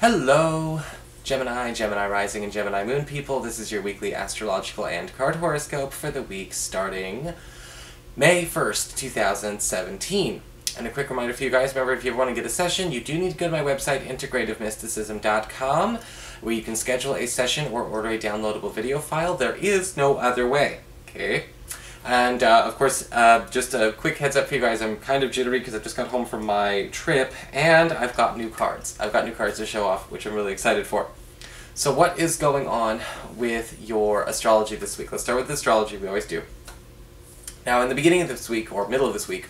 Hello, Gemini, Gemini Rising, and Gemini Moon people. This is your weekly astrological and card horoscope for the week starting May 1st, 2017. And a quick reminder for you guys, remember if you want to get a session, you do need to go to my website, integrativemysticism.com, where you can schedule a session or order a downloadable video file. There is no other way, okay? And, of course, just a quick heads up for you guys, I'm kind of jittery because I've just got home from my trip, and I've got new cards. I've got new cards to show off, which I'm really excited for. So what is going on with your astrology this week? Let's start with astrology, we always do. Now, in the beginning of this week, or middle of this week,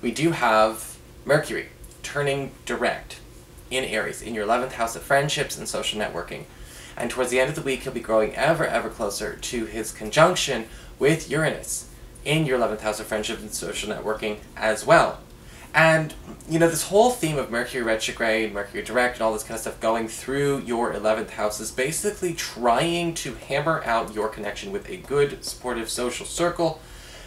we do have Mercury turning direct in Aries, in your 11th house of friendships and social networking. And towards the end of the week, he'll be growing ever closer to his conjunction with Uranus in your 11th house of friendship and social networking as well. And, you know, this whole theme of Mercury retrograde, Mercury direct, and all this kind of stuff going through your 11th house is basically trying to hammer out your connection with a good, supportive social circle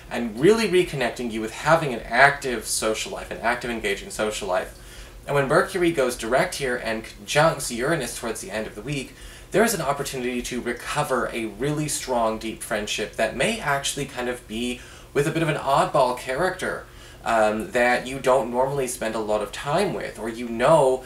and really reconnecting you with having an active social life, an active, engaging social life. And when Mercury goes direct here and conjuncts Uranus towards the end of the week, there is an opportunity to recover a really strong, deep friendship that may actually kind of be with a bit of an oddball character that you don't normally spend a lot of time with, or you know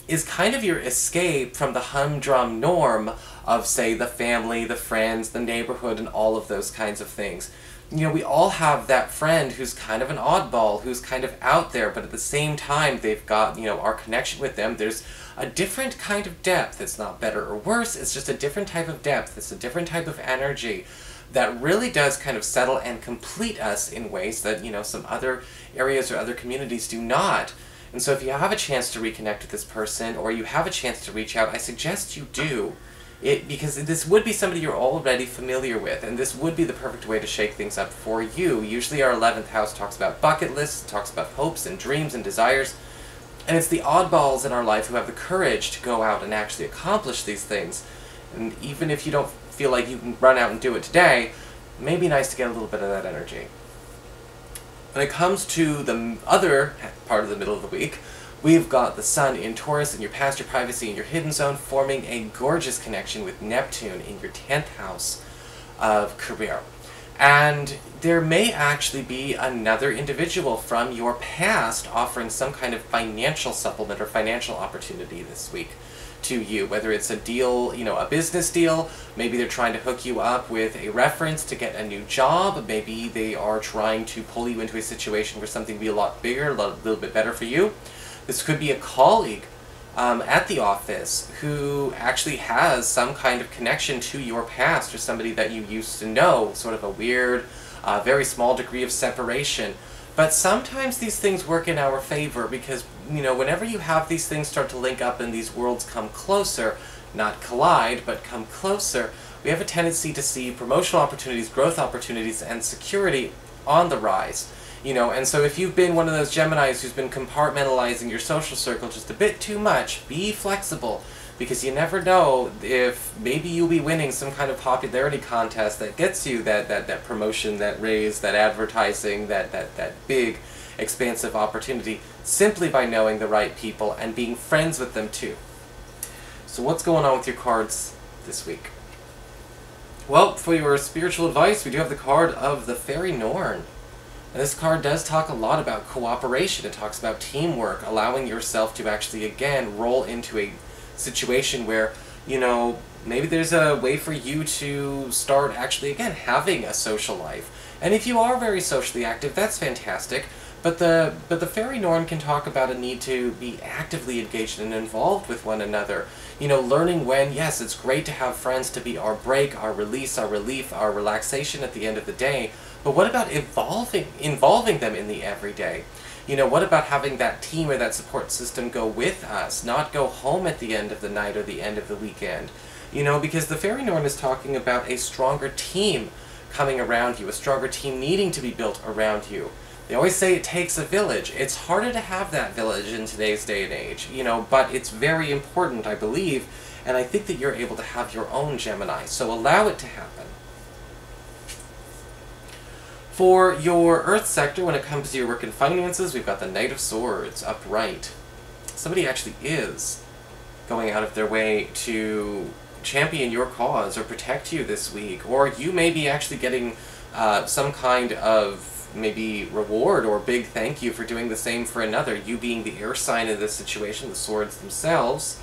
is kind of your escape from the humdrum norm of, say, the family, the friends, the neighborhood, and all of those kinds of things. You know, we all have that friend who's kind of an oddball, who's kind of out there, but at the same time, they've got, you know, our connection with them. There's a different kind of depth. It's not better or worse, it's just a different type of depth. It's a different type of energy that really does kind of settle and complete us in ways that, you know, some other areas or other communities do not. And so if you have a chance to reconnect with this person, or you have a chance to reach out, I suggest you do. Because this would be somebody you're already familiar with, and this would be the perfect way to shake things up for you. Usually our 11th house talks about bucket lists, talks about hopes and dreams and desires, and it's the oddballs in our life who have the courage to go out and actually accomplish these things. And even if you don't feel like you can run out and do it today, it may be nice to get a little bit of that energy. When it comes to the other part of the middle of the week, we've got the Sun in Taurus in your past, your privacy, and your hidden zone, forming a gorgeous connection with Neptune in your 10th house of career. And there may actually be another individual from your past offering some kind of financial supplement or financial opportunity this week to you, whether it's a deal, you know, a business deal, maybe they're trying to hook you up with a reference to get a new job, maybe they are trying to pull you into a situation where something will be a lot bigger, a little bit better for you. This could be a colleague at the office who actually has some kind of connection to your past, or somebody that you used to know, sort of a weird, very small degree of separation. But sometimes these things work in our favor because, you know, whenever you have these things start to link up and these worlds come closer, not collide, but come closer, we have a tendency to see promotional opportunities, growth opportunities, and security on the rise. You know, and so if you've been one of those Geminis who's been compartmentalizing your social circle just a bit too much, be flexible, because you never know if maybe you'll be winning some kind of popularity contest that gets you that promotion, that raise, that advertising, that big, expansive opportunity, simply by knowing the right people and being friends with them too. So what's going on with your cards this week? Well, for your spiritual advice, we do have the card of the Fairy Norn. And this card does talk a lot about cooperation. It talks about teamwork, allowing yourself to actually, again, roll into a situation where, you know, maybe there's a way for you to start actually, again, having a social life. And if you are very socially active, that's fantastic. But the Fairy Norn can talk about a need to be actively engaged and involved with one another. You know, learning when, yes, it's great to have friends to be our break, our release, our relief, our relaxation at the end of the day. But what about involving them in the everyday? You know, what about having that team or that support system go with us, not go home at the end of the night or the end of the weekend? You know, because the Fairy Norn is talking about a stronger team coming around you, a stronger team needing to be built around you. They always say it takes a village. It's harder to have that village in today's day and age, you know, but it's very important, I believe, and I think that you're able to have your own Gemini, so allow it to happen. For your Earth sector, when it comes to your work and finances, we've got the Knight of Swords upright. Somebody actually is going out of their way to champion your cause or protect you this week. Or you may be actually getting some kind of maybe reward or big thank you for doing the same for another. You being the air sign in this situation, the swords themselves,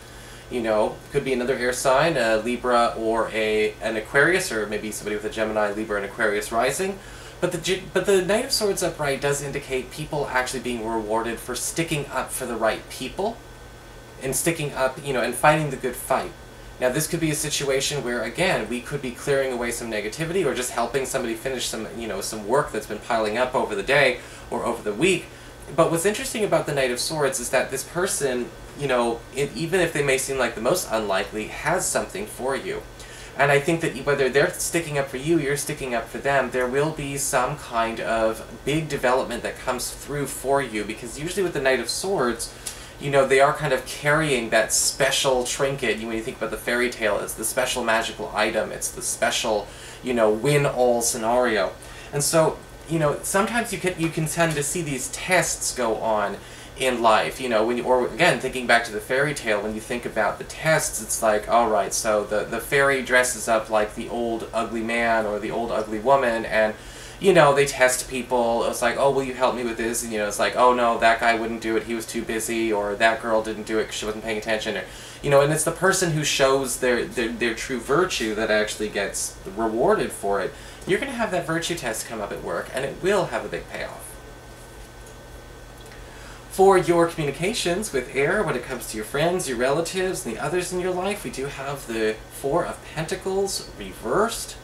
you know, could be another air sign, a Libra or an Aquarius, or maybe somebody with a Gemini, Libra, and Aquarius rising. But the Knight of Swords upright does indicate people actually being rewarded for sticking up for the right people, and sticking up, you know, and fighting the good fight. Now this could be a situation where, again, we could be clearing away some negativity or just helping somebody finish some, you know, some work that's been piling up over the day or over the week. But what's interesting about the Knight of Swords is that this person, you know, even if they may seem like the most unlikely, has something for you. And I think that whether they're sticking up for you, you're sticking up for them, there will be some kind of big development that comes through for you, because usually with the Knight of Swords, you know, they are kind of carrying that special trinket. When you think about the fairy tale, it's the special magical item, it's the special, you know, win-all scenario. And so, you know, sometimes you can tend to see these tests go on in life, you know, when you, or again, thinking back to the fairy tale, when you think about the tests, it's like, all right, so the fairy dresses up like the old ugly man or the old ugly woman, and, you know, they test people. It's like, oh, will you help me with this? And, you know, it's like, oh, no, that guy wouldn't do it, he was too busy, or that girl didn't do it because she wasn't paying attention, or, you know, and it's the person who shows their true virtue that actually gets rewarded for it. You're going to have that virtue test come up at work, and it will have a big payoff. For your communications with air, when it comes to your friends, your relatives, and the others in your life, we do have the Four of Pentacles reversed.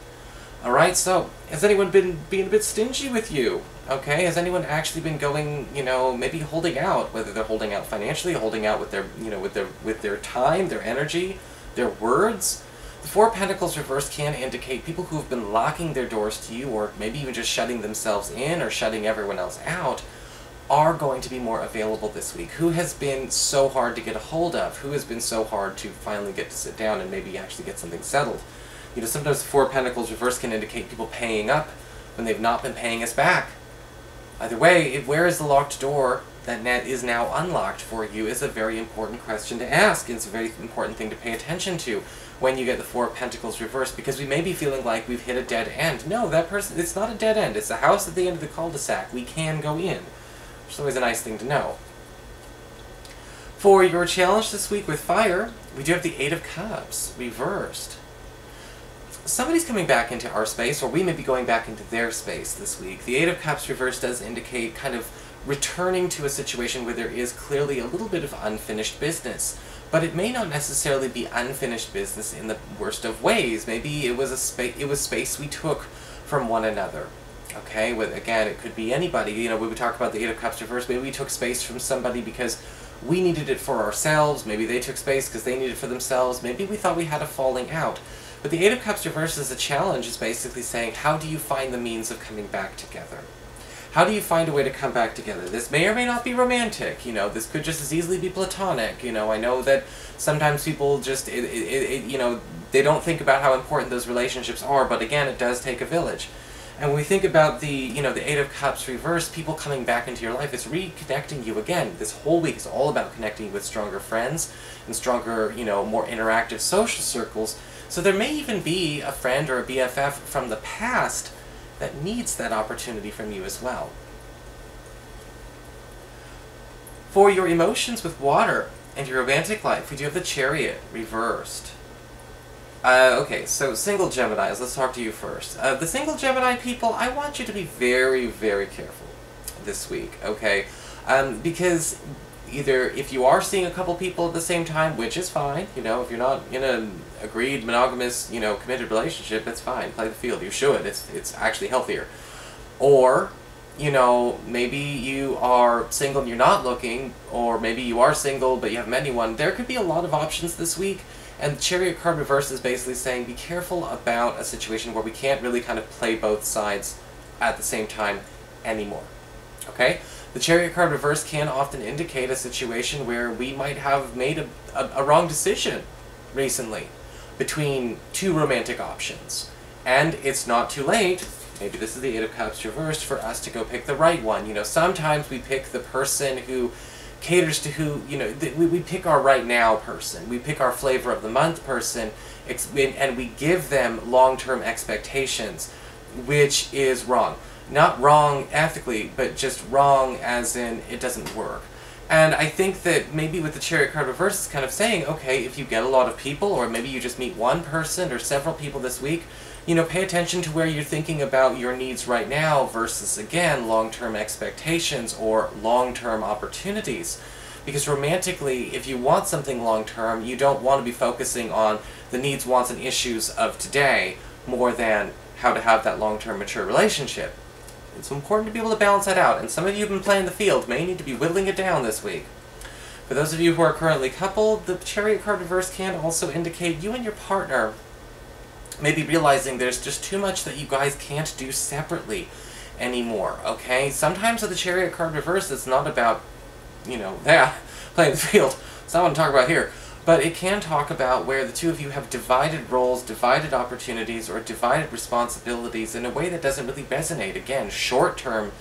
Alright, so, has anyone been being a bit stingy with you? Okay, has anyone actually been going, you know, maybe holding out, whether they're holding out financially, holding out with their, you know, with their time, their energy, their words? The Four of Pentacles reversed can indicate people who have been locking their doors to you, or maybe even just shutting themselves in or shutting everyone else out, are going to be more available this week. Who has been so hard to get a hold of? Who has been so hard to finally get to sit down and maybe actually get something settled? You know, sometimes the Four of Pentacles reverse can indicate people paying up when they've not been paying us back. Either way, where is the locked door that is now unlocked for you is a very important question to ask. It's a very important thing to pay attention to when you get the Four of Pentacles reversed, because we may be feeling like we've hit a dead end. No, that person, it's not a dead end. It's a house at the end of the cul-de-sac. We can go in. Which is always a nice thing to know. For your challenge this week with fire, we do have the Eight of Cups reversed. Somebody's coming back into our space, or we may be going back into their space this week. The Eight of Cups reversed does indicate kind of returning to a situation where there is clearly a little bit of unfinished business. But it may not necessarily be unfinished business in the worst of ways. Maybe it was space we took from one another. Okay, again, it could be anybody. You know, we would talk about the Eight of Cups reversed. Maybe we took space from somebody because we needed it for ourselves. Maybe they took space because they needed it for themselves. Maybe we thought we had a falling out. But the Eight of Cups reversed as a challenge is basically saying, how do you find the means of coming back together? How do you find a way to come back together? This may or may not be romantic, you know, this could just as easily be platonic, you know. I know that sometimes people just, you know, they don't think about how important those relationships are, but again, it does take a village. And when we think about the, you know, the Eight of Cups reversed, people coming back into your life, it's reconnecting you again. This whole week is all about connecting you with stronger friends and stronger, you know, more interactive social circles. So there may even be a friend or a BFF from the past that needs that opportunity from you as well. For your emotions with water and your romantic life, we do have the Chariot reversed. Okay, so single Geminis, let's talk to you first. The single Gemini people, I want you to be very, very careful this week, okay? Because either if you are seeing a couple people at the same time, which is fine, you know, if you're not in an agreed, monogamous, you know, committed relationship, that's fine, play the field, you should, it's actually healthier. Or, you know, maybe you are single and you're not looking, or maybe you are single but you haven't met anyone. There could be a lot of options this week. And the Chariot card reverse is basically saying be careful about a situation where we can't really kind of play both sides at the same time anymore. Okay? The Chariot card reverse can often indicate a situation where we might have made a wrong decision recently between two romantic options. And it's not too late, maybe this is the Eight of Cups reversed, for us to go pick the right one. You know, sometimes we pick the person who caters to who, we pick our right now person, we pick our flavor of the month person, and we give them long-term expectations, which is wrong. Not wrong ethically, but just wrong as in it doesn't work. And I think that maybe with the Chariot card reverse, it's kind of saying, okay, if you get a lot of people, or maybe you just meet one person or several people this week, pay attention to where you're thinking about your needs right now versus, again, long-term expectations or long-term opportunities. Because romantically, if you want something long-term, you don't want to be focusing on the needs, wants, and issues of today more than how to have that long-term mature relationship. It's important to be able to balance that out, and some of you who've been playing the field may need to be whittling it down this week. For those of you who are currently coupled, the Chariot card reverse can also indicate you and your partner maybe realizing there's just too much that you guys can't do separately anymore, okay? Sometimes with the Chariot card reverse, it's not about, playing the field. It's not what I'm talking about here. But it can talk about where the two of you have divided roles, divided opportunities, or divided responsibilities in a way that doesn't really resonate. Again, short-term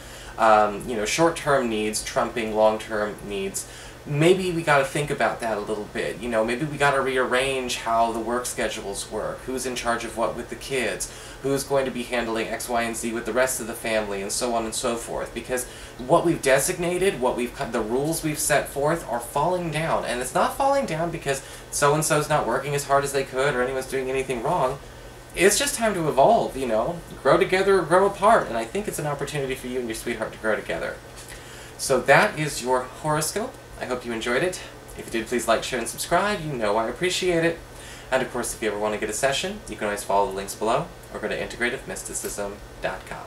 needs trumping long-term needs. Maybe we got to think about that a little bit. Maybe we got to rearrange how the work schedules work, who's in charge of what with the kids, who's going to be handling X, Y, and Z with the rest of the family, and so on and so forth. Because what we've designated, the rules we've set forth are falling down. And it's not falling down because so-and-so's not working as hard as they could or anyone's doing anything wrong. It's just time to evolve, grow together or grow apart. And I think it's an opportunity for you and your sweetheart to grow together. So that is your horoscope. I hope you enjoyed it. If you did, please like, share, and subscribe. I appreciate it. And of course, if you ever want to get a session, you can always follow the links below or go to integrativemysticism.com.